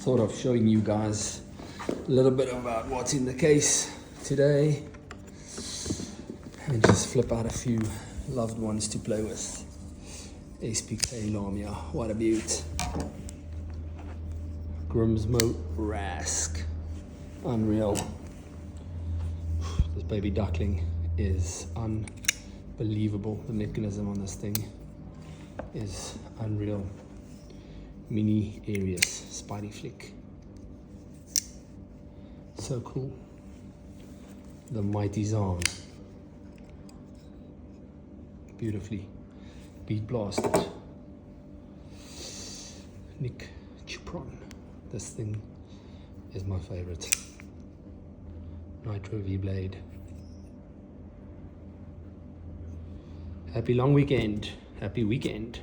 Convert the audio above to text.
thought of showing you guys a little bit about what's in the case today and just flip out a few loved ones to play with. SPK Lamia, what a beaut. Grimsmo Rask, unreal. This baby duckling is unbelievable. The mechanism on this thing is unreal. Mini Arius, Spidey Flick. So cool. The Mighty Zahn. Beautifully beat blasted. Nick Chipron. This thing is my favorite. Nitro V-Blade. Happy long weekend. Happy weekend.